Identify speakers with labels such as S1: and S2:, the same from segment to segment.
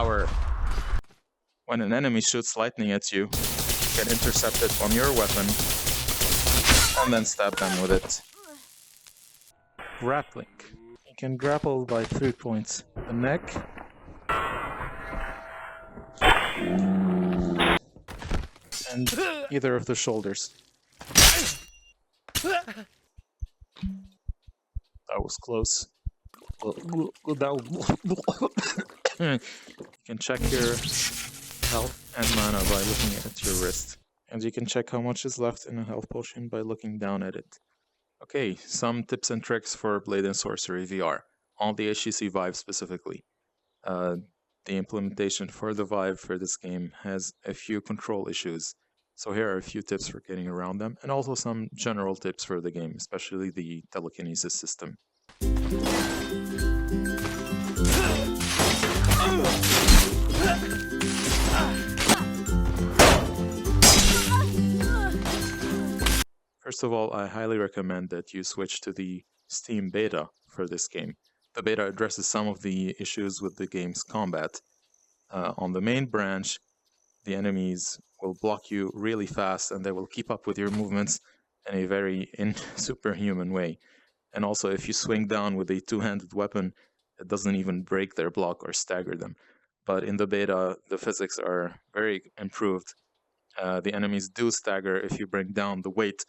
S1: power. When an enemy shoots lightning at you, you can intercept it from your weapon and then stab them with it. Grappling. You can grapple by 3 points. The neck, and either of the shoulders. That was close. You can check your health and mana by looking at your wrist. And you can check how much is left in a health potion by looking down at it. Okay, some tips and tricks for Blade Sorcery VR, on the HTC Vive specifically. The implementation for the Vive for this game has a few control issues, so here are a few tips for getting around them, and also some general tips for the game, especially the Telekinesis system. First of all, I highly recommend that you switch to the Steam beta for this game. The beta addresses some of the issues with the game's combat. On the main branch, the enemies will block you really fast and they will keep up with your movements in a very superhuman way. And also, if you swing down with a two-handed weapon, it doesn't even break their block or stagger them. But in the beta, the physics are very improved. The enemies do stagger if you bring down the weight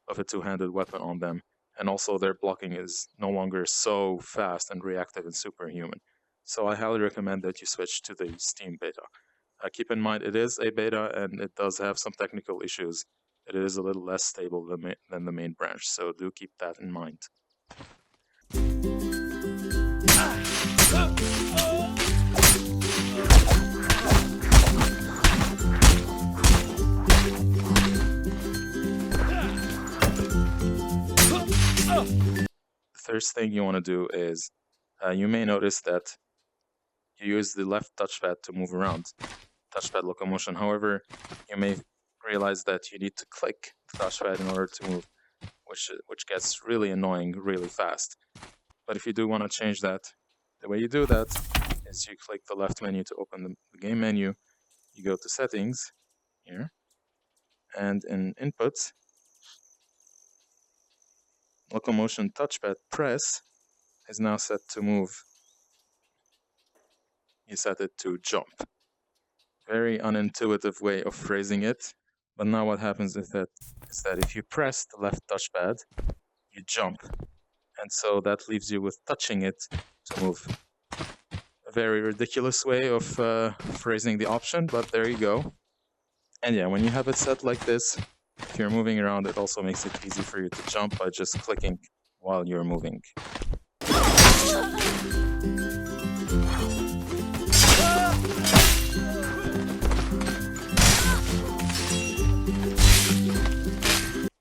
S1: of a two-handed weapon on them, and also their blocking is no longer so fast and reactive and superhuman. So I highly recommend that you switch to the Steam beta. Keep in mind it is a beta and it does have some technical issues. It is a little less stable than the main branch, so do keep that in mind. The first thing you want to do is, you may notice that you use the left touchpad to move around, touchpad locomotion. However, you may realize that you need to click the touchpad in order to move, which gets really annoying really fast. But if you do want to change that, the way you do that is you click the left menu to open the game menu, you go to settings here, and in inputs, locomotion touchpad press is now set to move. You set it to jump. Very unintuitive way of phrasing it, but now what happens is that if you press the left touchpad, you jump. And so that leaves you with touching it to move. A very ridiculous way of phrasing the option, but there you go. And yeah, when you have it set like this, if you're moving around, it also makes it easy for you to jump by just clicking while you're moving.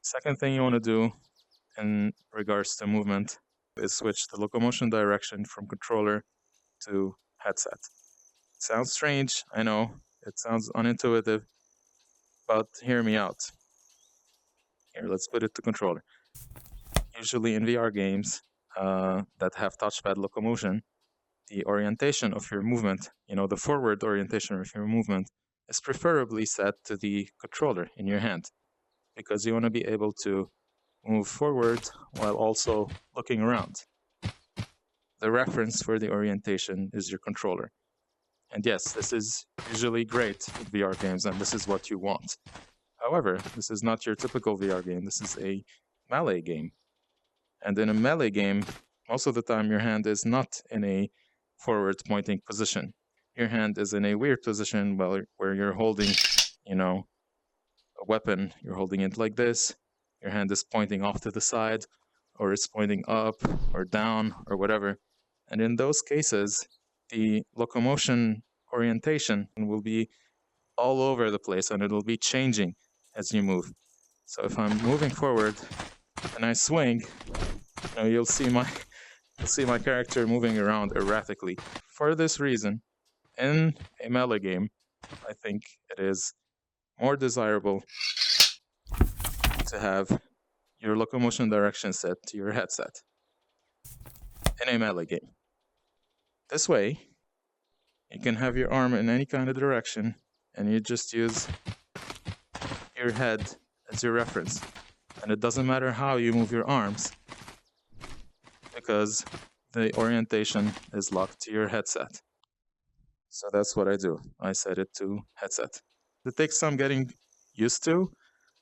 S1: Second thing you want to do in regards to movement is switch the locomotion direction from controller to headset. It sounds strange, I know, it sounds unintuitive, but hear me out. Here, let's put it to controller. Usually in VR games that have touchpad locomotion, the orientation of your movement, the forward orientation of your movement, is preferably set to the controller in your hand, because you want to be able to move forward while also looking around. The reference for the orientation is your controller. And yes, this is usually great in VR games, and this is what you want. However, this is not your typical VR game. This is a melee game. And in a melee game, most of the time your hand is not in a forward-pointing position. Your hand is in a weird position where you're holding, a weapon. You're holding it like this. Your hand is pointing off to the side, or it's pointing up or down or whatever. And in those cases, the locomotion orientation will be all over the place and it will be changing as you move. So if I'm moving forward and I swing, you'll see my character moving around erratically. For this reason, in a melee game, I think it is more desirable to have your locomotion direction set to your headset in a melee game. This way, You can have your arm in any kind of direction, and you just use your head as your reference. And it doesn't matter how you move your arms, because the orientation is locked to your headset. So that's what I do. I set it to headset. It takes some getting used to,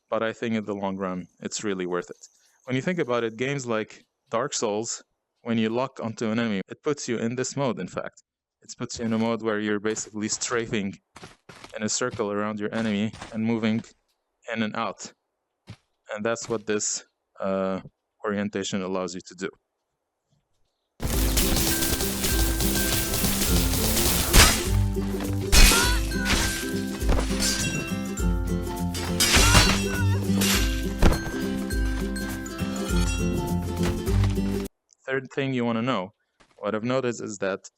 S1: but I think in the long run, it's really worth it. When you think about it, games like Dark Souls, when you lock onto an enemy, it puts you in this mode, in fact. It puts you in a mode where you're basically strafing in a circle around your enemy and moving in and out. And that's what this orientation allows you to do. Third thing you want to know, what I've noticed is that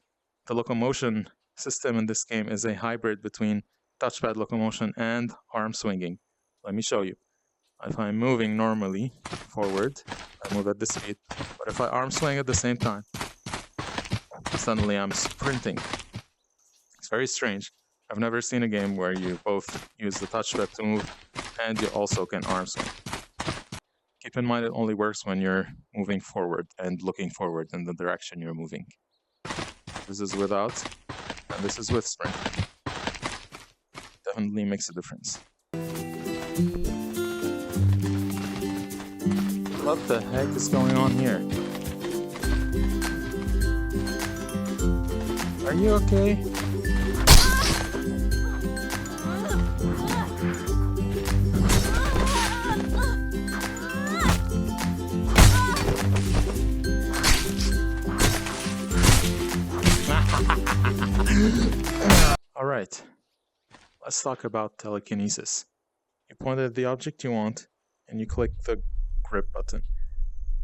S1: the locomotion system in this game is a hybrid between touchpad locomotion and arm swinging. Let me show you. If I'm moving normally forward, I move at this speed, but if I arm swing at the same time, suddenly I'm sprinting. It's very strange. I've never seen a game where you both use the touchpad to move and you also can arm swing. Keep in mind it only works when you're moving forward and looking forward in the direction you're moving. This is without, and this is with sprint. Definitely makes a difference. What the heck is going on here? Are you okay? Alright, let's talk about telekinesis. You point at the object you want, and you click the grip button.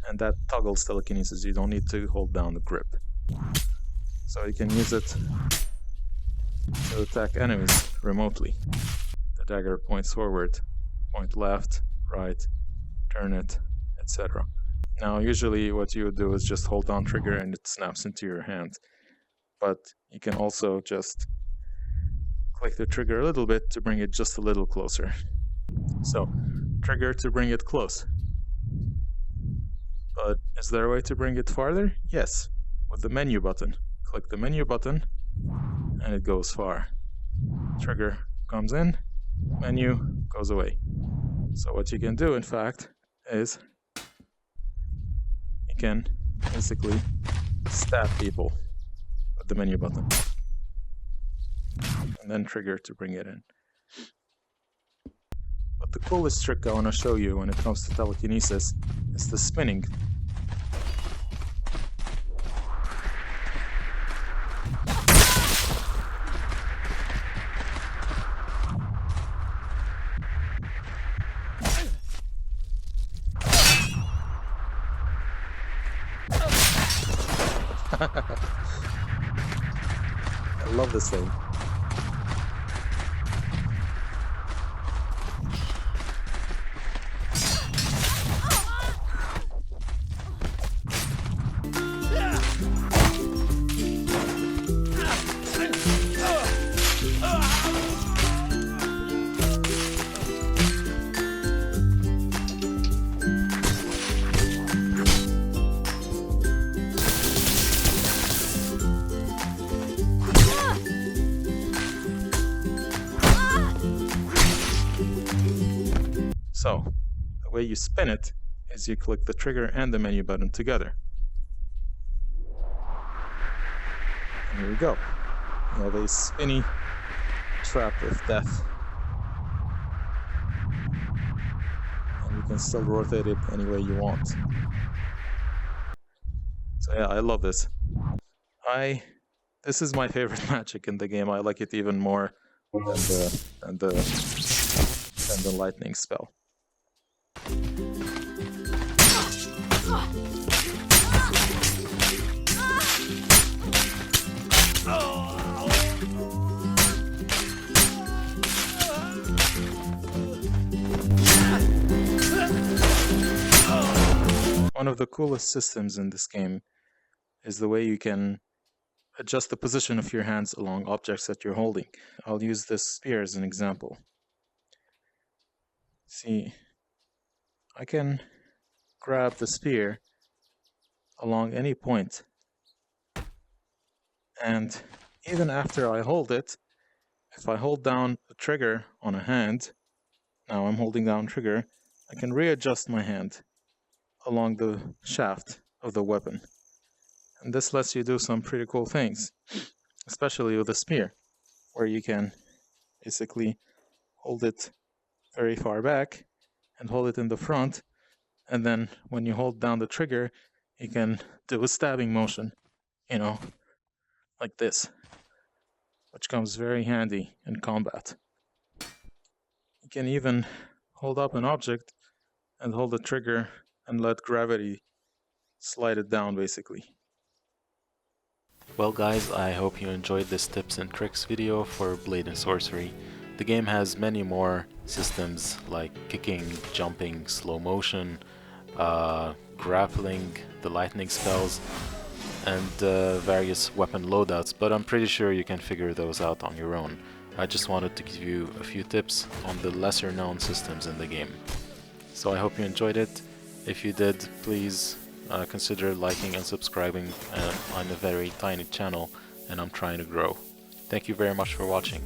S1: And that toggles telekinesis, you don't need to hold down the grip. So you can use it to attack enemies remotely. The dagger points forward, point left, right, turn it, etc. Now usually what you would do is just hold down trigger and it snaps into your hand. But you can also just click the trigger a little bit to bring it just a little closer. So, trigger to bring it close. But is there a way to bring it farther? Yes, with the menu button. Click the menu button and it goes far. Trigger comes in, menu goes away. So what you can do, in fact, is you can basically stab people with the menu button. And then trigger to bring it in. But the coolest trick I want to show you when it comes to telekinesis is the spinning. I love this thing. So, the way you spin it is you click the trigger and the menu button together. And here we go. You have a spinny trap of death. And you can still rotate it any way you want. So yeah, I love this. This is my favorite magic in the game. I like it even more than the lightning spell. One of the coolest systems in this game is the way you can adjust the position of your hands along objects that you're holding. I'll use this spear as an example. See, I can grab the spear along any point, and even after I hold it, if I hold down the trigger on a hand, now I'm holding down trigger, I can readjust my hand along the shaft of the weapon. And this lets you do some pretty cool things, especially with a spear, where you can basically hold it very far back and hold it in the front, and then when you hold down the trigger, you can do a stabbing motion, like this, which comes very handy in combat. You can even hold up an object and hold the trigger and let gravity slide it down, basically.
S2: Well guys, I hope you enjoyed this tips and tricks video for Blade Sorcery. The game has many more systems like kicking, jumping, slow motion, grappling, the lightning spells, and various weapon loadouts, but I'm pretty sure you can figure those out on your own. I just wanted to give you a few tips on the lesser known systems in the game. So I hope you enjoyed it. If you did, please consider liking and subscribing. I'm a very tiny channel and I'm trying to grow. Thank you very much for watching.